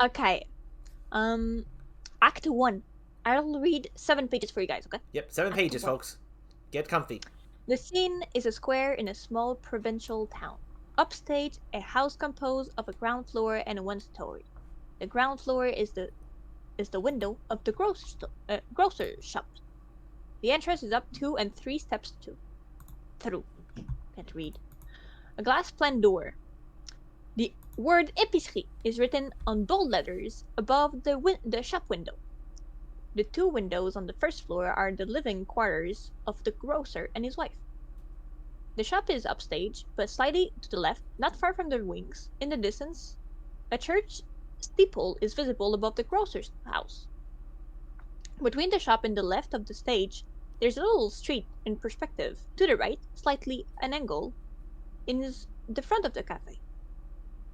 Okay. Um, Act 1. I'll read 7 pages for you guys, okay? Yep, 7 pages, Act 1. folks. Get comfy. The scene is a square in a small provincial town. Upstage, a house composed of a ground floor and one story. The ground floor is the window of the grocer shop. The entrance is up 2 and 3 steps through. Can't read. A glass planed door. The word épicerie is written on bold letters above the shop window. The 2 windows on the first floor are the living quarters of the grocer and his wife. The shop is upstage, but slightly to the left, not far from the wings. In the distance, a church steeple is visible above the grocer's house. Between the shop and the left of the stage, there's a little street in perspective. To the right, slightly an angle, is the front of the cafe.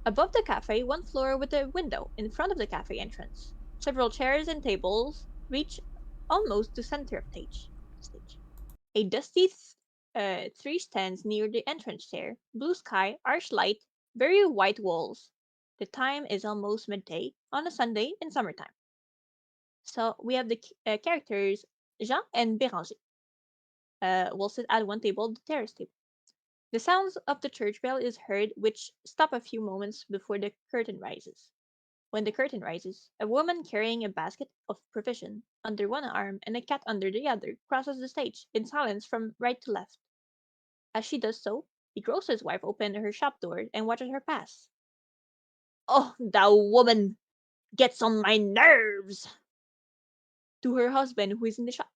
Above the cafe, one floor with a window in front of the cafe entrance. Several chairs and tables reach almost the center of stage. A dusty tree stands near the entrance stair. Blue sky, arch light, very white walls. The time is almost midday on a Sunday in summertime. So we have the characters Jean and Béranger. Will sit at one table, the terrace table. The sounds of the church bell is heard, which stop a few moments before the curtain rises. When the curtain rises, a woman carrying a basket of provision under one arm and a cat under the other crosses the stage in silence from right to left. As she does so, the grocer's wife opens her shop door and watches her pass. Oh, that woman gets on my nerves! To her husband who is in the shop.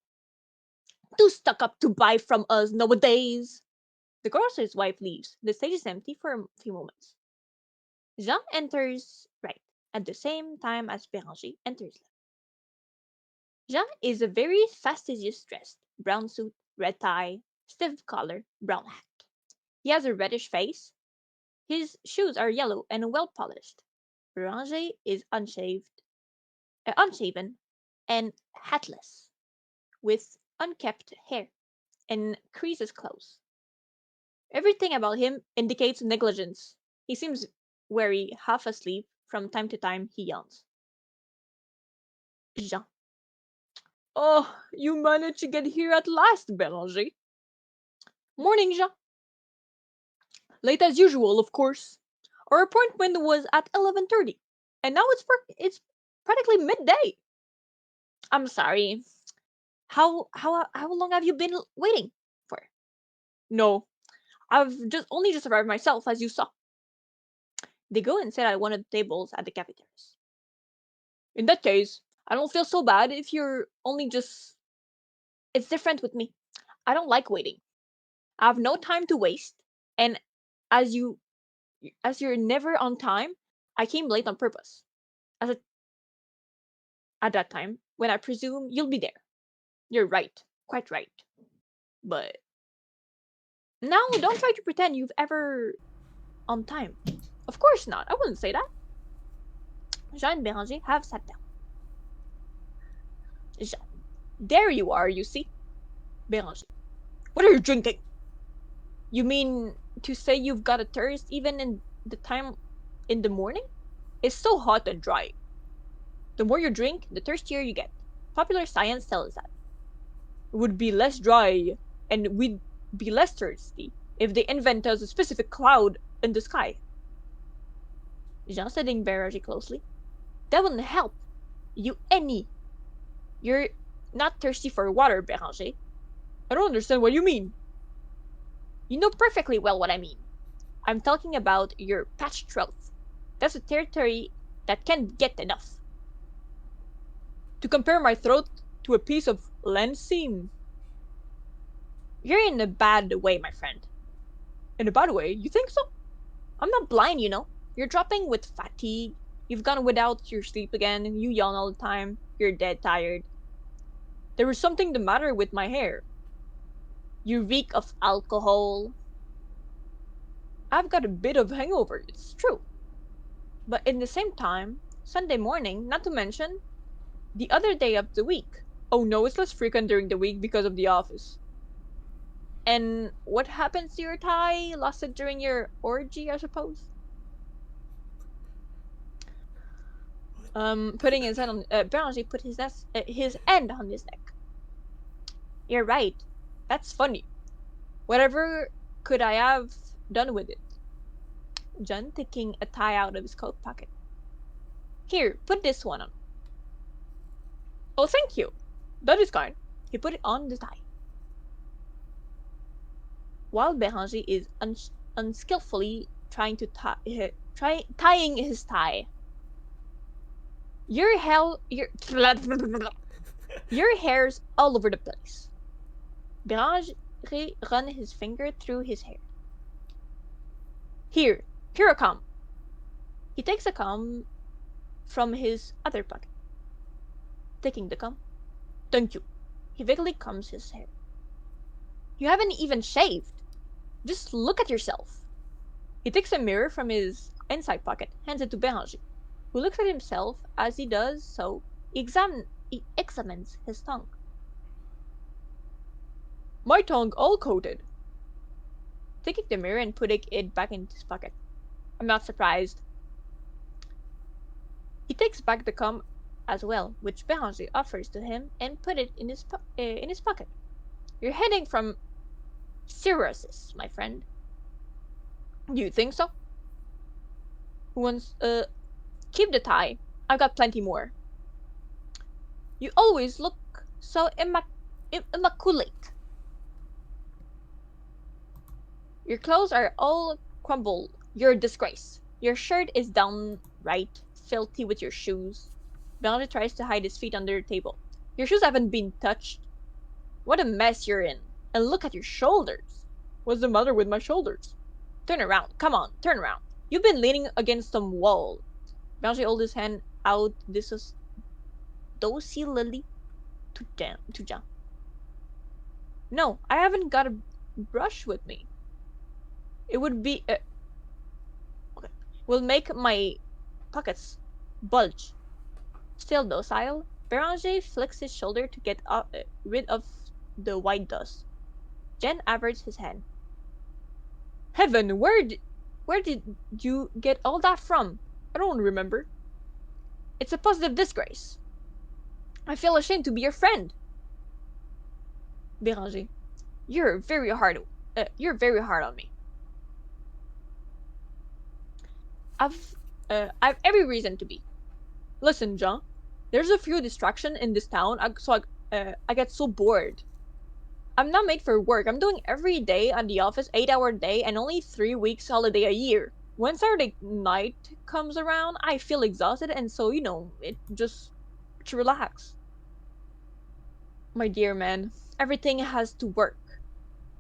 Too stuck up to buy from us nowadays! The grocer's wife leaves. The stage is empty for a few moments. Jean enters right, at the same time as Béranger enters left. Jean is a very fastidious dressed, brown suit, red tie, stiff collar, brown hat. He has a reddish face. His shoes are yellow and well polished. Béranger is unshaven, and hatless, with unkempt hair and creases clothes. Everything about him indicates negligence. He seems weary, half asleep. From time to time, he yawns. Jean. Oh, you managed to get here at last, Béranger. Morning, Jean. Late as usual, of course. Our appointment was at 11:30, and now it's practically midday. I'm sorry. How long have you been waiting for? No, I've just arrived myself, as you saw. They go and sit at one of the tables at the cafeterias. In that case, I don't feel so bad if you're only just. It's different with me. I don't like waiting. I have no time to waste, and as you as you're never on time, I came late on purpose. As a, at that time, when I presume you'll be there. You're right, quite right. But now, don't try to pretend you've ever on time. Of course not. I wouldn't say that. Jean and Béranger have sat down. Jean. There you are, you see. Béranger. What are you drinking? You mean to say you've got a thirst even in the time in the morning? It's so hot and dry. The more you drink, the thirstier you get. Popular science tells us that. It would be less dry and we'd be less thirsty if they invent us a specific cloud in the sky. Jean studying Béranger closely. That wouldn't help you any. You're not thirsty for water, Béranger. I don't understand what you mean. You know perfectly well what I mean. I'm talking about your patched throat. That's a territory that can't get enough. To compare my throat to a piece of land seam. You're in a bad way, my friend. In a bad way? You think so? I'm not blind, you know. You're dropping with fatigue. You've gone without your sleep again, and you yawn all the time. You're dead tired. There was something the matter with my hair. You reek of alcohol. I've got a bit of hangover, it's true. But in the same time, Sunday morning, not to mention, the other day of the week. Oh no, it's less frequent during the week because of the office. And what happens to your tie? Lost it during your orgy, I suppose? Putting his hand on Béranger put his hand on his neck. You're right. That's funny. Whatever could I have done with it? John taking a tie out of his coat pocket. Here, put this one on. Oh, thank you. That is kind. He put it on the tie. While Béranger is unskillfully trying to tying his tie. Your hair's all over the place. Béranger run his finger through his hair. Here a comb. He takes a comb from his other pocket. Taking the comb. Thank you. He vaguely combs his hair. You haven't even shaved. Just look at yourself. He takes a mirror from his inside pocket, hands it to Béranger, who looks at himself. As he does so, he examines his tongue. My tongue all coated. Taking the mirror and putting it back in his pocket. I'm not surprised. He takes back the comb as well, which Béranger offers to him, and put it in his pocket. You're heading from cirrhosis, my friend. You think so? Who wants, keep the tie. I've got plenty more. You always look so immaculate. Your clothes are all crumbled. You're a disgrace. Your shirt is downright filthy with your shoes. Béranger tries to hide his feet under the table. Your shoes haven't been touched. What a mess you're in. And look at your shoulders. What's the matter with my shoulders? Turn around. Come on, turn around. You've been leaning against some wall. Béranger holds his hand out docilely to Jean. No, I haven't got a brush with me. It would be... okay. Will make my pockets bulge. Still docile, Béranger flicks his shoulder to get rid of the white dust. Jean averts his hand. Heaven, where did you get all that from? I don't remember. It's a positive disgrace. I feel ashamed to be your friend. Béranger, you're very hard on me. I've every reason to be. Listen, Jean, there's a few distractions in this town, so I get so bored. I'm not made for work. I'm doing every day at the office, 8-hour day, and only 3 weeks holiday a year. When Saturday night comes around, I feel exhausted, and so, it just to relax. My dear man, everything has to work.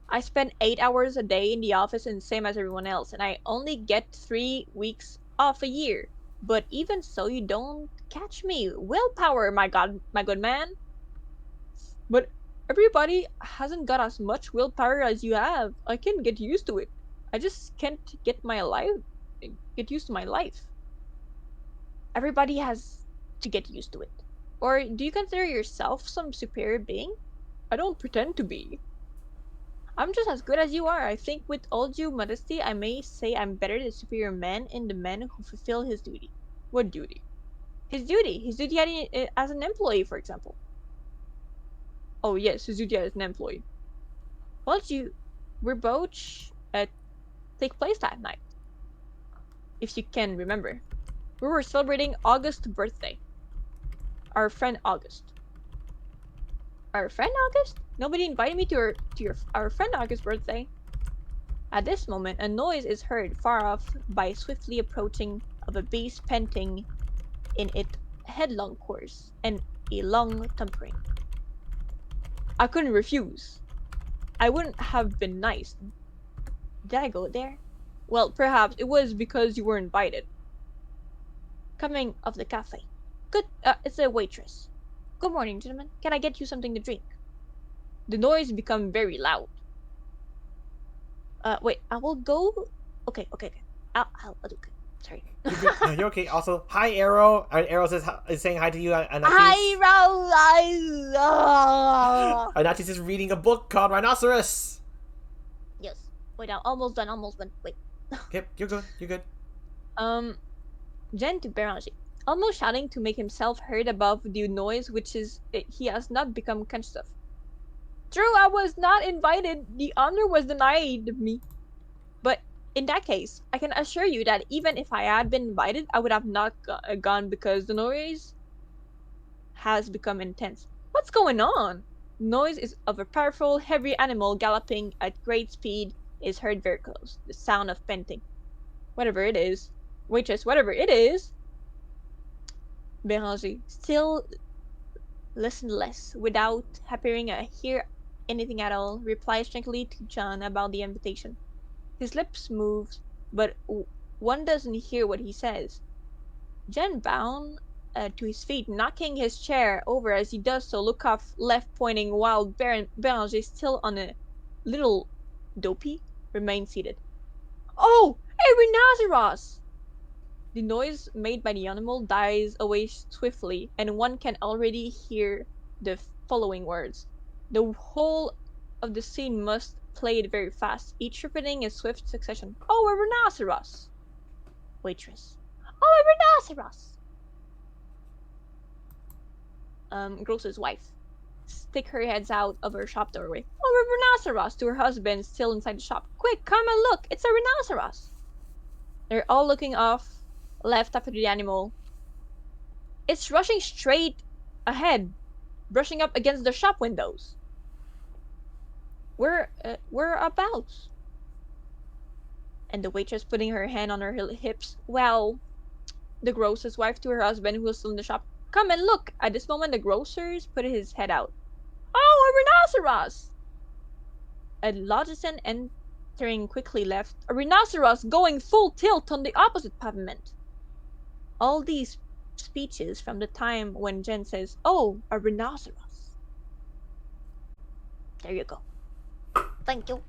I spend 8 hours a day in the office and same as everyone else, and I only get 3 weeks off a year. But even so, you don't catch me. Willpower, my good man. But everybody hasn't got as much willpower as you have. I can get used to it. I just can't get used to my life. Everybody has to get used to it. Or do you consider yourself some superior being? I don't pretend to be. I'm just as good as you are. I think with all due modesty, I may say I'm better than superior man in the man who fulfill his duty. What duty? His duty as an employee, for example. Oh yes, his duty as an employee. Well, we're both take place that night. If you can remember. We were celebrating August's birthday. Our friend August. Our friend August? Nobody invited me to our friend August's birthday. At this moment, a noise is heard far off by swiftly approaching of a beast panting in its headlong course and a long tampering. I couldn't refuse. I wouldn't have been nice. Did I go there? Well, perhaps it was because you were invited. Coming of the cafe. Good, it's a waitress. Good morning, gentlemen. Can I get you something to drink? The noise become very loud. Wait, I will go... Okay. I'll do it. Sorry. No, you're okay. Also, hi, Arrow. Arrow is saying hi to you. Anatis. Hi, Anatis is reading a book called Rhinoceros. Yes. Wait, I'm almost done. Wait. Yep, you're good. Jen to Béranger. almost shouting to make himself heard above the noise which is he has not become conscious of. True, I was not invited. The honor was denied me. But in that case, I can assure you that even if I had been invited, I would have not gone because the noise has become intense. What's going on? Noise is of a powerful, heavy animal galloping at great speed is heard very close. The sound of panting. Whatever it is. Waitress, whatever it is. Béranger, still listless, without appearing to hear anything at all, replies tranquilly to John about the invitation. His lips move, but one doesn't hear what he says. Jen bound to his feet, knocking his chair over as he does so, look off left pointing while Béranger, still on a little dopey, remains seated. Oh, a rhinoceros! The noise made by the animal dies away swiftly, and one can already hear the following words. The whole of the scene must played very fast, each repeating in swift succession. Oh, a rhinoceros! Waitress. Oh, a rhinoceros! Grocer's wife. Stick her heads out of her shop doorway. Oh, a rhinoceros! To her husband, still inside the shop. Quick, come and look! It's a rhinoceros! They're all looking off, left after the animal. It's rushing straight ahead, brushing up against the shop windows. Whereabouts? And the waitress putting her hand on her hips. Well, the grocer's wife to her husband, who was still in the shop. Come and look! At this moment, the grocer's put his head out. Oh, a rhinoceros! A logician entering quickly left. A rhinoceros going full tilt on the opposite pavement. All these speeches from the time when Jen says, oh, a rhinoceros. There you go. Thank you.